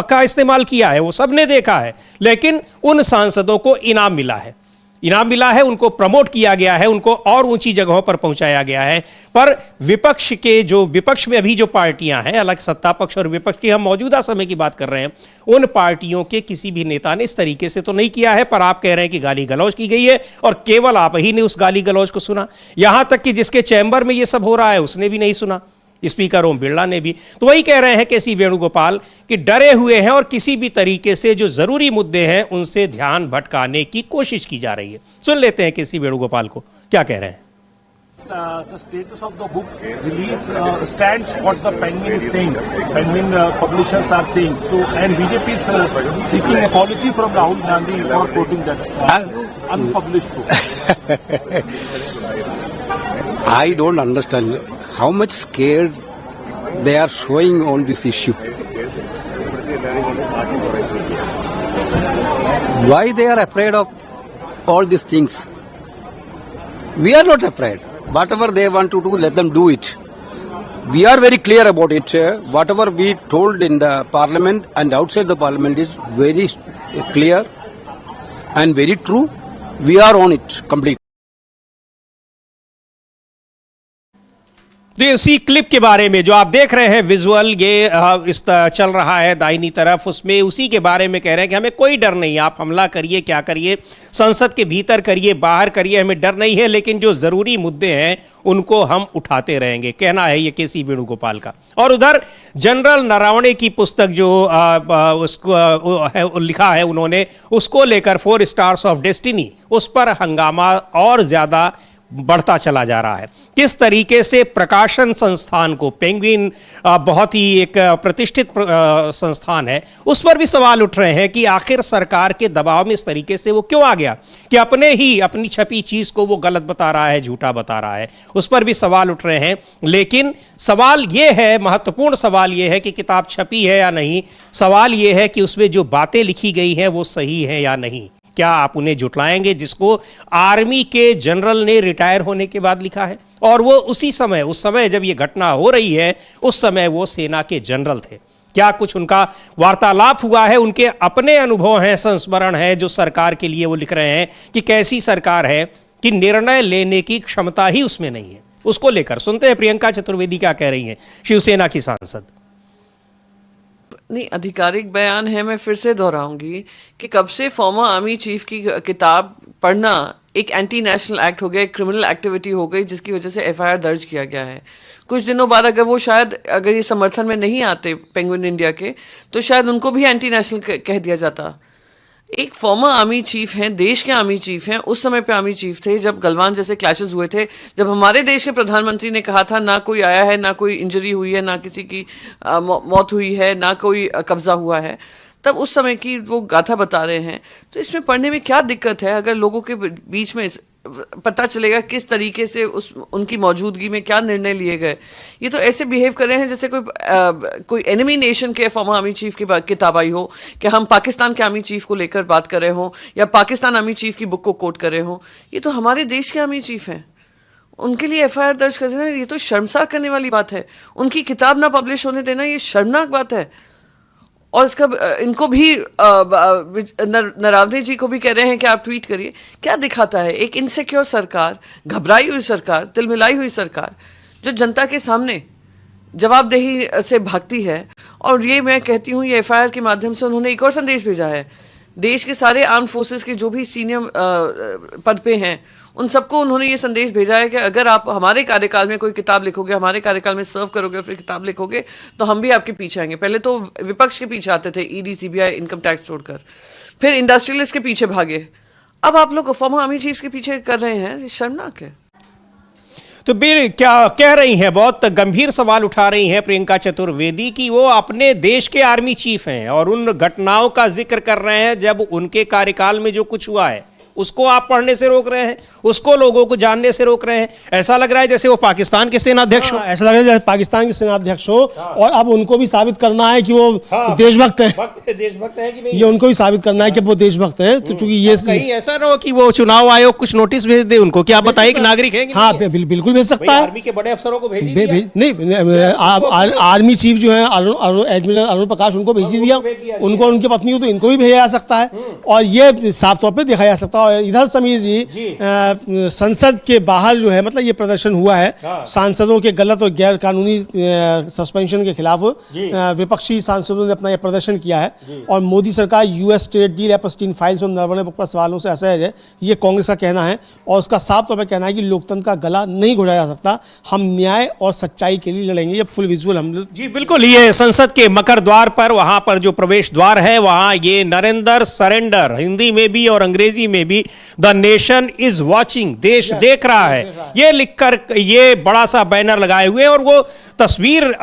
का इस्तेमाल किया है, वो सबने देखा है। लेकिन उन सांसदों को इनाम मिला है, उनको प्रमोट किया गया है, उनको और ऊंची जगहों पर पहुंचाया गया है। पर विपक्ष में अभी जो पार्टियां हैं, अलग सत्ता पक्ष और विपक्ष की, हम मौजूदा समय की बात कर रहे हैं, उन पार्टियों के किसी भी नेता ने इस तरीके से तो नहीं किया है। पर आप कह रहे हैं कि गाली गलौज की गई है और केवल आप ही ने उस गाली गलौज को सुना। यहां तक कि जिसके चैम्बर में यह सब हो रहा है उसने भी नहीं सुना, स्पीकर ओम बिरला ने भी। तो वही कह रहे हैं के सी वेणुगोपाल कि डरे हुए हैं और किसी भी तरीके से जो जरूरी मुद्दे हैं उनसे ध्यान भटकाने की कोशिश की जा रही है। सुन लेते हैं के सी वेणुगोपाल को क्या कह रहे हैं। The status of the book release stands what the Penguin is saying. Penguin publishers are saying. So, and BJP is seeking apology from Rahul Gandhi for quoting that unpublished book. I don't understand how much scared they are showing on this issue. Why they are afraid of all these things? We are not afraid. Whatever they want to do, let them do it. We are very clear about it. Whatever we told in the parliament and outside the parliament is very clear and very true. We are on it completely. तो इसी clip के बारे में जो आप देख रहे हैं विजुअल, ये चल रहा है दाहिनी तरफ, उसमें उसी के बारे में कह रहे हैं कि हमें कोई डर नहीं, आप हमला करिए, क्या करिए, संसद के भीतर करिए, बाहर करिए, हमें डर नहीं है, लेकिन जो जरूरी मुद्दे हैं उनको हम उठाते रहेंगे, कहना है ये के.सी. वेणुगोपाल का। और उधर जनरल नरवणे की पुस्तक जो उसको लिखा है उन्होंने, उसको लेकर 4 स्टार्स ऑफ डेस्टिनी, उस पर हंगामा और ज्यादा बढ़ता चला जा रहा है। किस तरीके से प्रकाशन संस्थान को, पेंगुइन बहुत ही एक प्रतिष्ठित संस्थान है, उस पर भी सवाल उठ रहे हैं कि आखिर सरकार के दबाव में इस तरीके से वो क्यों आ गया कि अपने ही अपनी छपी चीज को वो गलत बता रहा है, झूठा बता रहा है, उस पर भी सवाल उठ रहे हैं। लेकिन सवाल ये है, महत्वपूर्ण सवाल ये है कि किताब छपी है या नहीं, सवाल ये है कि उसमें जो बातें लिखी गई हैं वो सही है या नहीं। क्या आप उन्हें जुटलाएंगे जिसको आर्मी के जनरल ने रिटायर होने के बाद लिखा है, और वो उस समय जब ये घटना हो रही है उस समय वो सेना के जनरल थे। क्या कुछ उनका वार्तालाप हुआ है, उनके अपने अनुभव हैं, संस्मरण है जो सरकार के लिए वो लिख रहे हैं कि कैसी सरकार है कि निर्णय लेने की क्षमता ही उसमें नहीं है। उसको लेकर सुनते हैं प्रियंका चतुर्वेदी क्या कह रही हैं, शिवसेना की सांसद। नहीं, आधिकारिक बयान है, मैं फिर से दोहराऊंगी कि कब से फॉर्मर आर्मी चीफ की किताब पढ़ना एक एंटी नेशनल एक्ट हो गया, एक क्रिमिनल एक्टिविटी हो गई, जिसकी वजह से एफआईआर दर्ज किया गया है। कुछ दिनों बाद अगर ये समर्थन में नहीं आते पेंगुइन इंडिया के, तो शायद उनको भी एंटी नेशनल कह दिया जाता। एक फॉर्मर आर्मी चीफ हैं, देश के आर्मी चीफ हैं, उस समय पे आर्मी चीफ थे जब गलवान जैसे क्लैशेस हुए थे, जब हमारे देश के प्रधानमंत्री ने कहा था ना कोई आया है, ना कोई इंजरी हुई है, ना किसी की मौत हुई है, ना कोई कब्जा हुआ है, तब उस समय की वो गाथा बता रहे हैं। तो इसमें पढ़ने में क्या दिक्कत है अगर लोगों के बीच में पता चलेगा किस तरीके से उनकी मौजूदगी में क्या निर्णय लिए गए। ये तो ऐसे बिहेव कर रहे हैं जैसे कोई एनिमी नेशन के फॉर्मर आर्मी चीफ की किताब आई हो, कि हम पाकिस्तान के आर्मी चीफ को लेकर बात कर रहे हों या पाकिस्तान आर्मी चीफ की बुक को कोट कर रहे हों। ये तो हमारे देश के आर्मी चीफ हैं, उनके लिए एफआईआर दर्ज कर देना ये तो शर्मसार करने वाली बात है। उनकी किताब ना पब्लिश होने देना ये शर्मनाक बात है। और इसका इनको भी नरावने जी को भी कह रहे हैं कि आप ट्वीट करिए। क्या दिखाता है? एक इनसिक्योर सरकार, घबराई हुई सरकार, तिलमिलाई हुई सरकार जो जनता के सामने जवाबदेही से भागती है। और ये मैं कहती हूँ, ये एफआईआर के माध्यम से उन्होंने एक और संदेश भेजा है। देश के सारे आर्म फोर्सेस के जो भी सीनियर पद पे हैं, उन सबको उन्होंने ये संदेश भेजा है कि अगर आप हमारे कार्यकाल में कोई किताब लिखोगे, हमारे कार्यकाल में सर्व करोगे, फिर किताब लिखोगे, तो हम भी आपके पीछे आएंगे। पहले तो विपक्ष के पीछे आते थे, ईडी, सीबीआई, इनकम टैक्स छोड़कर, फिर इंडस्ट्रियलिस्ट के पीछे भागे, अब आप लोग फॉर्मर आर्मी चीफ के पीछे कर रहे हैं। ये शर्मनाक है। तो बिल क्या कह रही हैं, बहुत गंभीर सवाल उठा रही हैं प्रियंका चतुर्वेदी कि वो अपने देश के आर्मी चीफ हैं और उन घटनाओं का जिक्र कर रहे हैं जब उनके कार्यकाल में जो कुछ हुआ है उसको आप पढ़ने से रोक रहे हैं, उसको लोगों को जानने से रोक रहे हैं। ऐसा लग रहा है जैसे वो पाकिस्तान के सेनाध्यक्ष हो। ऐसा लग रहा है जैसे पाकिस्तान के सेनाध्यक्ष हो। और अब उनको भी साबित करना है कि वो देशभक्त हैं। देशभक्त है कि नहीं, ये उनको भी साबित करना है कि वो देशभक्त हैं। तो चूंकि ये कहीं ऐसा ना हो कि वो चुनाव आयोग कुछ नोटिस भेज दे उनको, क्या बताइए कि नागरिक है। हाँ, बिल्कुल भेज सकता है। आर्मी के बड़े अफसरों को भेज नहीं, आर्मी चीफ जो है एडमिरल अरुण प्रकाश, उनको भेज दिया, उनको, उनकी पत्नी को, तो इनको भी भेजा जा सकता है। और ये साफ तौर पर देखा जा सकता है। इधर समीर जी, संसद के बाहर जो है, मतलब ये प्रदर्शन हुआ है सांसदों के गलत और गैर कानूनी सस्पेंशन के खिलाफ। विपक्षी सांसदों ने अपना यह प्रदर्शन किया है और मोदी सरकार US trade deal, Epstein files और नरवणे बुक पर सवालों से असहज है, ये कांग्रेस का कहना है। और उसका साफ तौर पर कहना है कि लोकतंत्र का गला नहीं घोटा जा सकता, हम न्याय और सच्चाई के लिए लड़ेंगे। ये फुल विजुअल हम जी बिल्कुल, ये संसद के मकर द्वार पर, वहां पर जो प्रवेश द्वार है, वहां ये नरेंद्र सरेंडर हिंदी में भी और अंग्रेजी में भी, द नेशन इज वॉचिंग, देश देख रहा है, ये लिखकर ये बड़ा सा बैनर लगाए हुए। और वो तस्वीर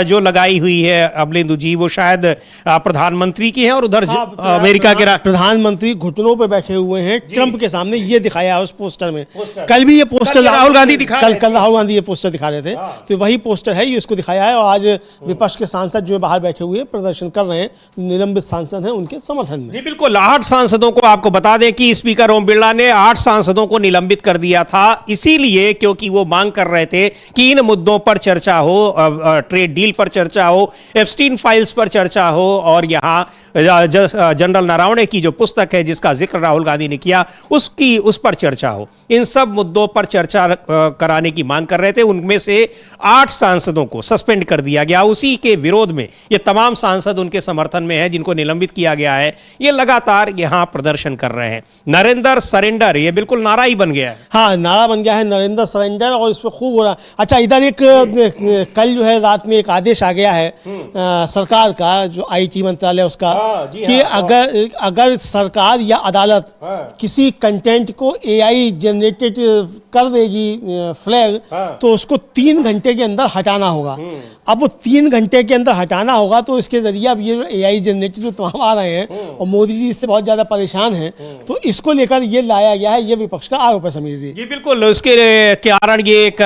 जो लगाई हुई है अमलेंदु जी, वो शायद प्रधानमंत्री की है और उधर अमेरिका के प्रधानमंत्री घुटनों पे बैठे हुए हैं ट्रंप के सामने, ये दिखाया है उस पोस्टर में। कल भी ये पोस्टर राहुल गांधी कल राहुल गांधी ये पोस्टर दिखा रहे थे, तो वही पोस्टर है, ये इसको दिखाया है। और आज विपक्ष के सांसद जो बाहर बैठे हुए प्रदर्शन कर रहे हैं, निलंबित सांसद हैं, उनके समर्थन में। जी बिल्कुल, 8 सांसदों को आपको बता दें कि स्पीकर ओम बिरला ने 8 सांसदों को निलंबित कर दिया था, इसीलिए क्योंकि वो मांग कर रहे थे कि इन मुद्दों पर चर्चा हो, ट्रेड डील पर चर्चा हो, एप्स्टीन फाइल्स पर चर्चा हो, और यहाँ जनरल नरवणे की जो पुस्तक है जिसका जिक्र राहुल गांधी ने किया उस पर चर्चा हो। इन सब मुद्दों पर चर्चा कराने की मांग कर रहे थे। उनमें से 8 सांसदों को सस्पेंड कर दिया गया। उसी के विरोध में ये तमाम सांसद उनके समर्थन में हैं जिनको निलंबित किया गया है। ये लगातार यहाँ प्रदर्शन कर रहे हैं। नरेंद्र सरेंडर, ये बिल्कुल नारा ही बन गया है। हाँ, नारा बन गया है नरेंद्र सरेंडर, और इस पर खूब हो रहा। अच्छा, इधर एक कल जो है रात में एक आदेश आ गया है सरकार का, जो IT मंत्रालय उसका, कि अगर सरकार या अदालत किसी कंटेंट को AI जनरेटेड कर देगी फ्लैग, तो उसको 3 घंटे के अंदर हटाना होगा। अब वो 3 घंटे के अंदर हटाना होगा, तो इसके जरिए अब ये जो AI जनरेटेड जो तमाम आ रहे हैं, और मोदी जी इससे बहुत ज़्यादा परेशान हैं, तो इसको लेकर ये लाया गया है। ये विपक्ष का आरोप है समीर जी। जी बिल्कुल, उसके कारण ये एक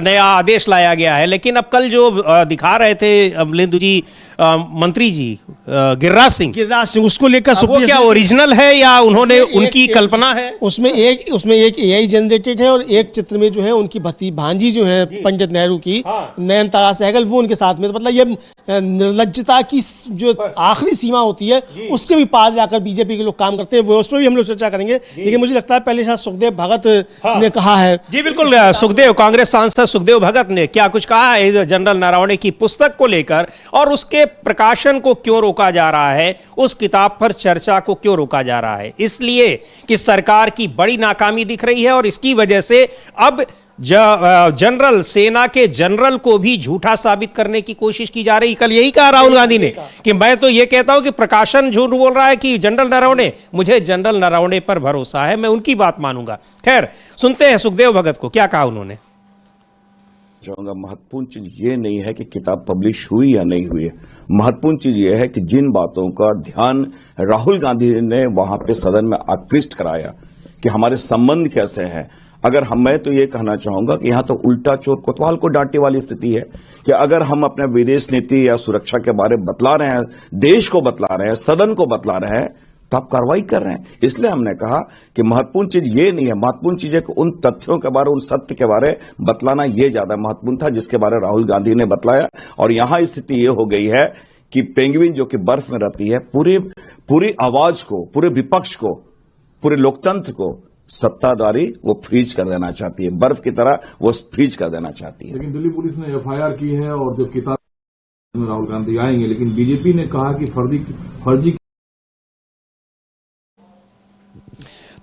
नया आदेश लाया गया है। लेकिन अब कल जो दिखा रहे थे अमलेंदु जी, मंत्री जी गिरिराज सिंह, उसको लेकर वो क्या ओरिजिनल है या उन्होंने उनकी कल्पना है? उसमें एक AI जनरेटेड है, और एक चित्र में जो है उनकी भांजी जो है पंडित नेहरू की, नयनतारा सहगल, वो उनके साथ में। तो मतलब ये निर्लज्जता की जो आखिरी सीमा होती है, उसके भी पार जाकर बीजेपी के लोग काम करते हैं। वो उस पर भी हम लोग चर्चा करेंगे, लेकिन मुझे लगता है पहले शायद सुखदेव भगत ने कहा है। जी बिल्कुल, कांग्रेस सांसद सुखदेव भगत ने क्या कुछ कहा है जनरल नरवणे की पुस्तक को लेकर, और उसके प्रकाशन को क्यों रोका जा रहा है, उस किताब पर चर्चा को क्यों रोका जा रहा है? इसलिए कि सरकार की बड़ी नाकामी दिख रही है, और इसकी वजह से अब जनरल, सेना के जनरल को भी झूठा साबित करने की कोशिश की जा रही। कल यही कहा राहुल गांधी ने कि मैं तो ये कहता हूं कि प्रकाशन झूठ बोल रहा है कि जनरल नरवणे, मुझे जनरल नरवणे पर भरोसा है, मैं उनकी बात मानूंगा। खैर, सुनते हैं सुखदेव भगत को, क्या कहा उन्होंने। चाहूंगा, महत्वपूर्ण चीज ये नहीं है कि किताब पब्लिश हुई या नहीं हुई है। महत्वपूर्ण चीज ये है कि जिन बातों का ध्यान राहुल गांधी ने वहां पे सदन में आकृष्ट कराया कि हमारे संबंध कैसे हैं, अगर मैं तो ये कहना चाहूंगा कि यहां तो उल्टा चोर कोतवाल को डांटे वाली स्थिति है कि अगर हम अपने विदेश नीति या सुरक्षा के बारे में बतला रहे हैं, देश को बतला रहे हैं, सदन को बतला रहे हैं, तो आप कार्रवाई कर रहे हैं। इसलिए हमने कहा कि महत्वपूर्ण चीज ये नहीं है, महत्वपूर्ण चीज है कि उन तथ्यों के बारे, उन सत्य के बारे बतलाना ये ज्यादा महत्वपूर्ण था जिसके बारे राहुल गांधी ने बतलाया। और यहां स्थिति ये हो गई है कि पेंगुइन जो कि बर्फ में रहती है, पूरी आवाज को, पूरे विपक्ष को, पूरे लोकतंत्र को सत्ताधारी वो फ्रीज कर देना चाहती है, बर्फ की तरह वो फ्रीज कर देना चाहती है। लेकिन दिल्ली पुलिस ने FIR की है, और जो किताब में राहुल गांधी आएंगे, लेकिन बीजेपी ने कहा कि फर्जी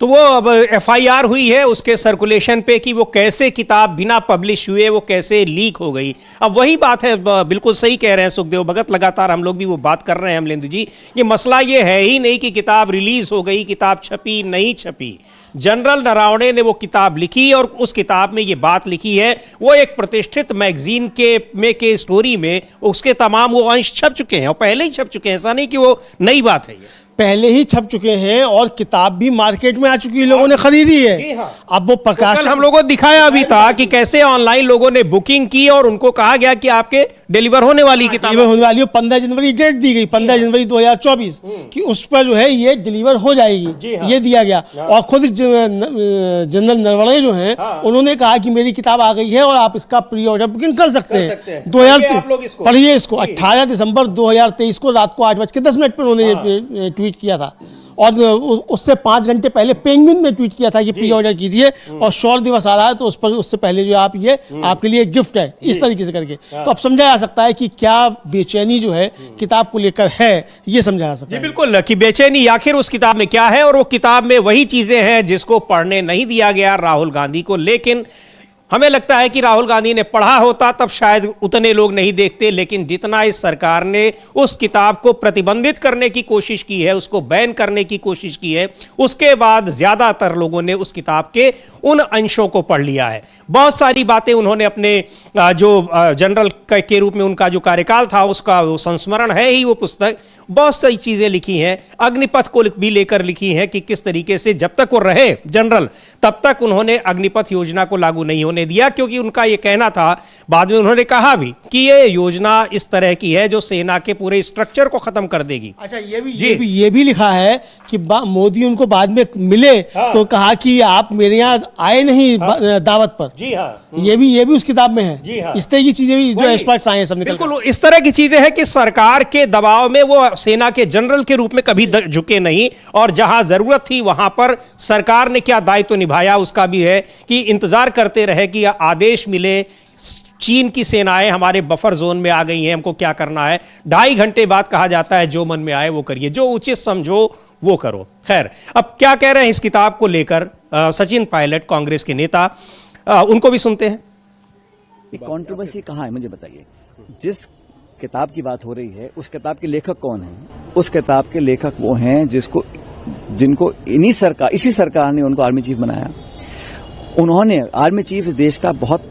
तो वो अब FIR हुई है उसके सर्कुलेशन पे कि वो कैसे किताब बिना पब्लिश हुए वो कैसे लीक हो गई। अब वही बात है, बिल्कुल सही कह रहे हैं सुखदेव भगत, लगातार हम लोग भी वो बात कर रहे हैं अमलेंदु जी। ये मसला ये है ही नहीं कि किताब रिलीज हो गई, किताब छपी नहीं छपी। जनरल नरवणे ने वो किताब लिखी, और उस किताब में ये बात लिखी है, वो एक प्रतिष्ठित मैगजीन के स्टोरी में उसके तमाम वो अंश छप चुके हैं, और पहले ही छप चुके हैं, ऐसा नहीं कि वो नई बात है। ये पहले ही छप चुके हैं, और किताब भी मार्केट में आ चुकी है, लोगों ने खरीदी है। अब वो प्रकाशन हम लोगों को दिखाया भी था कि कैसे ऑनलाइन लोगों ने बुकिंग की, और उनको कहा गया कि आपके डिलीवर होने वाली किताब होने वाली है। 15 जनवरी डेट दी गई, 15 जनवरी 2024 कि उस पर जो है ये डिलीवर हो जाएगी, ये दिया गया। और खुद जनरल नरवणे जो हैं, उन्होंने कहा कि मेरी किताब आ गई है और आप इसका प्री ऑर्डर बुकिंग कर सकते हैं। 2000 पढ़िए इसको, 18 दिसंबर 2023 को रात को 8:10 पर उन्होंने ट्वीट किया था, और उससे 5 घंटे पहले पेंगुइन ने ट्वीट किया था कि प्री ऑर्डर कीजिए, और शौर्य दिवस आ रहा है तो उस पर उससे पहले जो आप ये आपके लिए गिफ्ट है, इस तरीके से करके। तो अब समझा जा सकता है कि क्या बेचैनी जो है किताब को लेकर है, ये समझा जा सकता है। बिल्कुल, कि बेचैनी आखिर उस किताब में क्या है, और वो किताब में वही चीजें हैं जिसको पढ़ने नहीं दिया गया राहुल गांधी को। लेकिन हमें लगता है कि राहुल गांधी ने पढ़ा होता तब शायद उतने लोग नहीं देखते, लेकिन जितना इस सरकार ने उस किताब को प्रतिबंधित करने की कोशिश की है, उसको बैन करने की कोशिश की है, उसके बाद ज्यादातर लोगों ने उस किताब के उन अंशों को पढ़ लिया है। बहुत सारी बातें उन्होंने अपने जो जनरल के रूप में उनका जो कार्यकाल था उसका वो संस्मरण है ही वो पुस्तक, बहुत सारी चीजें लिखी हैं, अग्निपथ को भी लेकर लिखी हैं कि किस तरीके से जब तक वो रहे जनरल तब तक उन्होंने अग्निपथ योजना को लागू नहीं होने करने दिया, क्योंकि उनका ये कहना था, बाद में उन्होंने कहा भी कि ये योजना इस तरह की है जो सेना के पूरे स्ट्रक्चर को खत्म कर देगी। अच्छा, ये भी लिखा है कि मोदी उनको बाद में मिले तो कहा कि आप मेरे यहाँ आए नहीं दावत पर। जी हाँ, ये भी उस किताब में है। जी हाँ, इस तरह की चीजें भी जो एक्सपर्ट्स आए हैं सब निकल बिल्कुल इस तरह की चीजें हैं कि सरकार के दबाव में वो सेना के जनरल के रूप में कभी झुके नहीं, और जहां जरूरत थी वहां पर सरकार ने क्या दायित्व निभाया उसका भी है कि इंतजार करते रहे कि आदेश मिले, चीन की सेनाएं हमारे बफर जोन में आ गई हैं, हमको क्या करना है। 2.5 घंटे बाद कहा जाता है जो मन में आए वो करिए, जो उचित समझो वो करो। खैर, अब क्या कह रहे हैं इस किताब को लेकर सचिन पायलट, कांग्रेस के नेता, उनको भी सुनते हैं। कंट्रोवर्सी कहाँ है मुझे बताइए। जिस किताब की बात हो रही है उस किताब के लेखक कौन है? उस किताब के लेखक वो हैं जिनको इसी सरकार ने उनको आर्मी चीफ बनाया। उन्होंने आर्मी चीफ इस देश का बहुत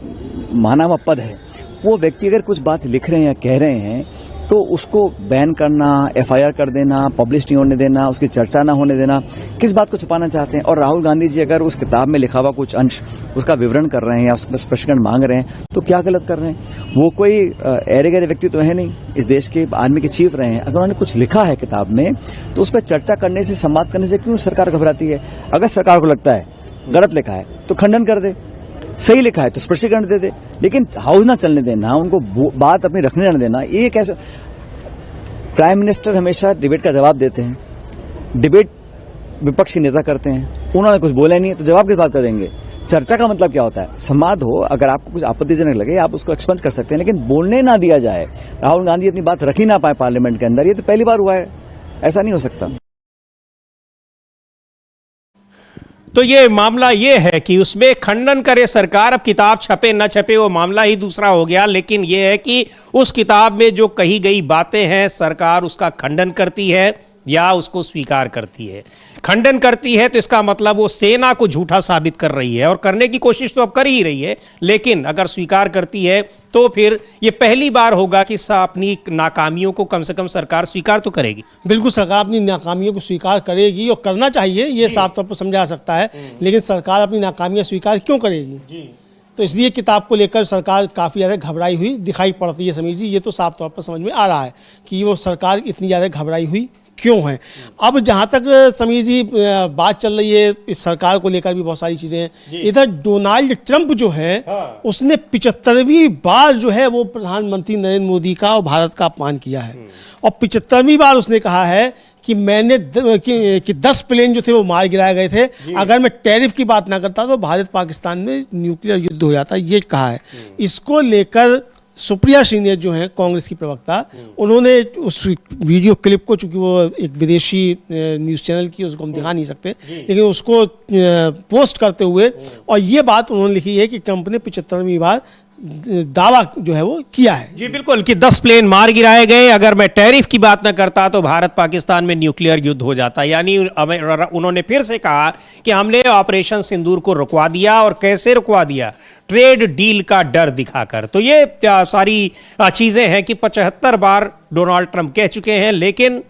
माना हुआ पद है। वो व्यक्ति अगर कुछ बात लिख रहे हैं या कह रहे हैं तो उसको बैन करना, एफआईआर कर देना, पब्लिश नहीं होने देना, उसकी चर्चा ना होने देना, किस बात को छुपाना चाहते हैं? और राहुल गांधी जी अगर उस किताब में लिखा हुआ कुछ अंश उसका विवरण कर रहे हैं या उसमें स्पष्टीकरण मांग रहे हैं तो क्या गलत कर रहे हैं? वो कोई ऐरे गहरे व्यक्ति तो है नहीं, इस देश के आर्मी के चीफ रहे हैं। अगर उन्होंने कुछ लिखा है किताब में तो उस पर चर्चा करने से, संवाद करने से क्यों सरकार घबराती है? अगर सरकार को लगता है गलत लिखा है तो खंडन कर दे, सही लिखा है तो स्पष्टीकरण दे दे, लेकिन हाउस ना चलने देना, उनको बात अपनी रखने न देना। ये कैसे? प्राइम मिनिस्टर हमेशा डिबेट का जवाब देते हैं, डिबेट विपक्षी नेता करते हैं, उन्होंने कुछ बोला नहीं है तो जवाब किस बात का देंगे? चर्चा का मतलब क्या होता है? संवाद हो, अगर आपको कुछ आपत्तिजनक लगे आप उसको एक्सपेंस कर सकते हैं, लेकिन बोलने ना दिया जाए। राहुल गांधी अपनी बात रख ही ना पाए पार्लियामेंट के अंदर, ये तो पहली बार हुआ है, ऐसा नहीं हो सकता। तो ये मामला ये है कि उसमें खंडन करे सरकार, अब किताब छपे न छपे वो मामला ही दूसरा हो गया, लेकिन ये है कि उस किताब में जो कही गई बातें हैं सरकार उसका खंडन करती है या उसको स्वीकार करती है। खंडन करती है तो इसका मतलब वो सेना को झूठा साबित कर रही है, और करने की कोशिश तो अब कर ही रही है, लेकिन अगर स्वीकार करती है तो फिर ये पहली बार होगा कि अपनी नाकामियों को कम से कम सरकार स्वीकार तो करेगी। बिल्कुल, सरकार अपनी नाकामियों को स्वीकार करेगी और करना चाहिए, ये साफ तौर पर समझा जा सकता है, लेकिन सरकार अपनी नाकामियां स्वीकार क्यों करेगी? तो इसलिए किताब को लेकर सरकार काफ़ी ज़्यादा घबराई हुई दिखाई पड़ती है। समीर जी, ये तो साफ तौर पर समझ में आ रहा है कि वो सरकार इतनी ज़्यादा घबराई हुई क्यों है। अब जहाँ तक समीर जी बात चल रही है इस सरकार को लेकर भी बहुत सारी चीज़ें हैं। इधर डोनाल्ड ट्रंप जो है उसने 75वीं बार जो है वो प्रधानमंत्री नरेंद्र मोदी का और भारत का अपमान किया है, और 75वीं बार उसने कहा है कि मैंने कि 10 प्लेन जो थे वो मार गिराए गए थे, अगर मैं टैरिफ की बात ना करता तो भारत पाकिस्तान में न्यूक्लियर युद्ध हो जाता, ये कहा है। इसको लेकर सुप्रिया श्रीनेत जो है कांग्रेस की प्रवक्ता, उन्होंने उस वीडियो क्लिप को, चूंकि वो एक विदेशी न्यूज़ चैनल की, उसको हम दिखा नहीं सकते, लेकिन उसको पोस्ट करते हुए और ये बात उन्होंने लिखी है कि ट्रंप ने 75वीं बार दावा जो है वो किया है। जी बिल्कुल, कि 10 प्लेन मार गिराए गए, अगर मैं टैरिफ की बात न करता तो भारत पाकिस्तान में न्यूक्लियर युद्ध हो जाता। यानी उन्होंने फिर से कहा कि हमने ऑपरेशन सिंदूर को रुकवा दिया, और कैसे रुकवा दिया? ट्रेड डील का डर दिखाकर। तो ये सारी चीजें हैं कि 75 बार डोनाल्ड ट्रंप कह चुके हैं, लेकिन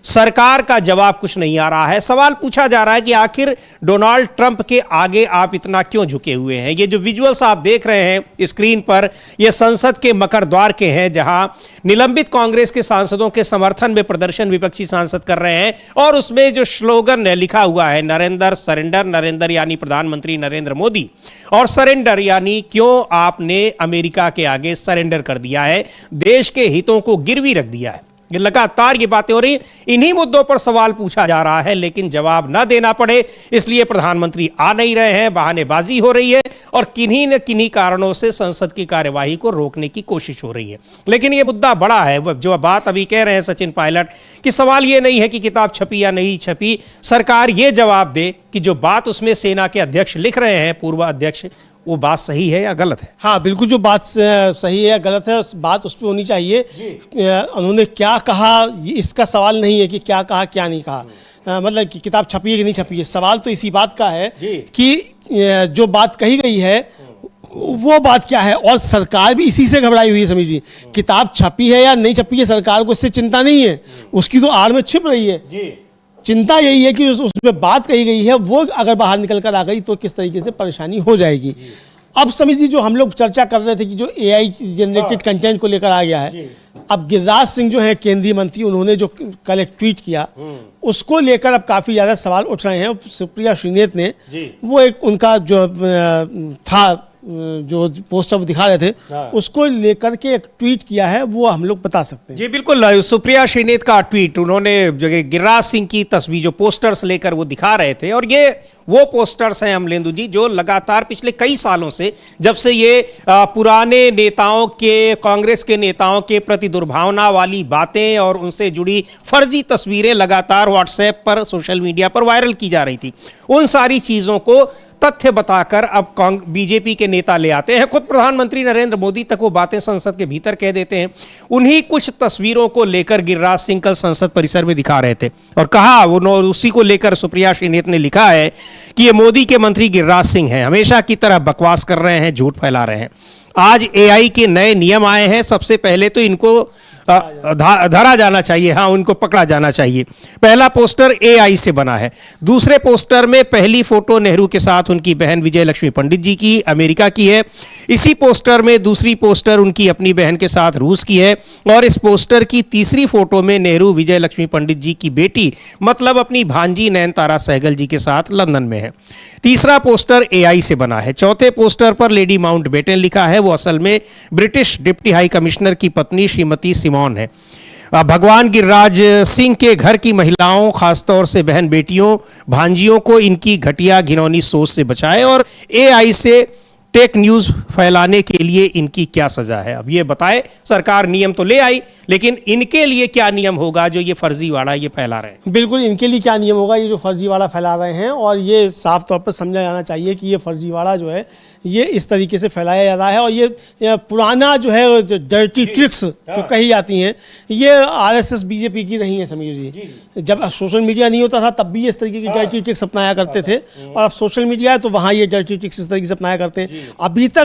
सरकार का जवाब कुछ नहीं आ रहा है। सवाल पूछा जा रहा है कि आखिर डोनाल्ड ट्रंप के आगे आप इतना क्यों झुके हुए हैं? ये जो विजुअल्स आप देख रहे हैं स्क्रीन पर, ये संसद के मकर द्वार के हैं, जहां निलंबित कांग्रेस के सांसदों के समर्थन में प्रदर्शन विपक्षी सांसद कर रहे हैं, और उसमें जो स्लोगन लिखा हुआ है नरेंद्र सरेंडर, नरेंद्र यानी प्रधानमंत्री नरेंद्र मोदी, और सरेंडर यानी क्यों आपने अमेरिका के आगे सरेंडर कर दिया है, देश के हितों को गिरवी रख दिया है। ये लगातार ये बातें हो रही, इन्हीं मुद्दों पर सवाल पूछा जा रहा है, लेकिन जवाब ना देना पड़े इसलिए प्रधानमंत्री आ नहीं रहे हैं, बहानेबाजी हो रही है, और किन्हीं न किन्हीं कारणों से संसद की कार्यवाही को रोकने की कोशिश हो रही है। लेकिन ये मुद्दा बड़ा है, जो बात अभी कह रहे हैं सचिन पायलट, कि सवाल ये नहीं है कि किताब छपी या नहीं छपी, सरकार ये जवाब दे कि जो बात उसमें सेना के अध्यक्ष लिख रहे हैं, पूर्व अध्यक्ष, वो बात सही है या गलत है? हाँ बिल्कुल, जो बात सही है या गलत है बात उस पर होनी चाहिए। उन्होंने क्या कहा, इसका सवाल नहीं है कि क्या कहा क्या नहीं कहा, मतलब कि किताब छपी है कि नहीं छपी है। सवाल तो इसी बात का है कि जो बात कही गई है वो बात क्या है, और सरकार भी इसी से घबराई हुई है। समझिए, किताब छपी है या नहीं छपी है, सरकार को इससे चिंता नहीं है, उसकी तो आड़ में छिप रही है। चिंता यही है कि उसमें बात कही गई है वो अगर बाहर निकल कर आ गई तो किस तरीके से परेशानी हो जाएगी। अब समीर जी, जो हम लोग चर्चा कर रहे थे कि जो AI जनरेटेड कंटेंट को लेकर आ गया है, अब गिरिराज सिंह जो है केंद्रीय मंत्री, उन्होंने जो कल एक ट्वीट किया, उसको लेकर अब काफी ज्यादा सवाल उठ रहे हैं। सुप्रिया श्रीनेत ने वो एक उनका जो था जो पोस्टर दिखा रहे थे, उसको लेकर के एक ट्वीट किया है, वो हम लोग बता सकते हैं। जी बिल्कुल, सुप्रिया श्रीनेत का ट्वीट, उन्होंने जो गिरिराज सिंह की तस्वीर, जो पोस्टर्स लेकर वो दिखा रहे थे, और ये वो पोस्टर्स हैं अमलेंदु जी जो लगातार पिछले कई सालों से, जब से ये पुराने नेताओं के, कांग्रेस के नेताओं के प्रति दुर्भावना वाली बातें और उनसे जुड़ी फर्जी तस्वीरें लगातार व्हाट्सएप पर, सोशल मीडिया पर वायरल की जा रही थी, उन सारी चीज़ों को तथ्य बताकर अब बीजेपी के नेता ले आते हैं। खुद प्रधानमंत्री नरेंद्र मोदी तक वो बातें संसद के भीतर कह देते हैं। उन्हीं कुछ तस्वीरों को लेकर गिरिराज सिंह कल संसद परिसर में दिखा रहे थे और कहा, उसी को लेकर सुप्रिया श्रीनेत ने लिखा है कि ये मोदी के मंत्री गिरिराज सिंह हैं, हमेशा की तरह बकवास कर रहे हैं, झूठ फैला रहे हैं। आज AI के नए नियम आए हैं, सबसे पहले तो इनको धरा जाना चाहिए, हाँ उनको पकड़ा जाना चाहिए। पहला पोस्टर AI से बना है। दूसरे पोस्टर में पहली फोटो नेहरू के साथ उनकी बहन विजय लक्ष्मी पंडित जी की, अमेरिका की है। इसी पोस्टर में दूसरी पोस्टर उनकी अपनी बहन के साथ रूस की है, और इस पोस्टर की तीसरी फोटो में नेहरू विजय लक्ष्मी पंडित जी की बेटी, मतलब अपनी भांजी नयनतारा सहगल जी के साथ लंदन में है। तीसरा पोस्टर AI से बना है। चौथे पोस्टर पर लेडी माउंटबेटन लिखा है, वो असल में ब्रिटिश डिप्टी हाई कमिश्नर की पत्नी श्रीमती सिमोन है। भगवान गिरिराज सिंह के घर की महिलाओं, खासतौर से बहन बेटियों, भांजियों को इनकी घटिया घिनौनी सोच से बचाए, और AI से टेक न्यूज़ फैलाने के लिए इनकी क्या सजा है। अब ये बताए, सरकार नियम तो ले आई, लेकिन इनके लिए क्या नियम होगा जो ये फर्जीवाड़ा ये फैला रहे हैं। बिल्कुल, इनके लिए क्या नियम होगा ये जो फर्जीवाड़ा फैला रहे हैं, और ये साफ तौर पर समझा जाना चाहिए कि ये फर्जीवाड़ा जो है ये इस तरीके से फैलाया जा रहा है, और ये पुराना जो है डर्टी ट्रिक्स जो कही जाती हैं, ये RSS BJP की नहीं है समीर जी। जब सोशल मीडिया नहीं होता था तब भी इस तरीके की डर्टी ट्रिक्स अपनाया करते थे, और अब सोशल मीडिया है तो वहाँ ये डर्टी ट्रिक्स इस तरीके से अपनाया करते हैं। अभी तक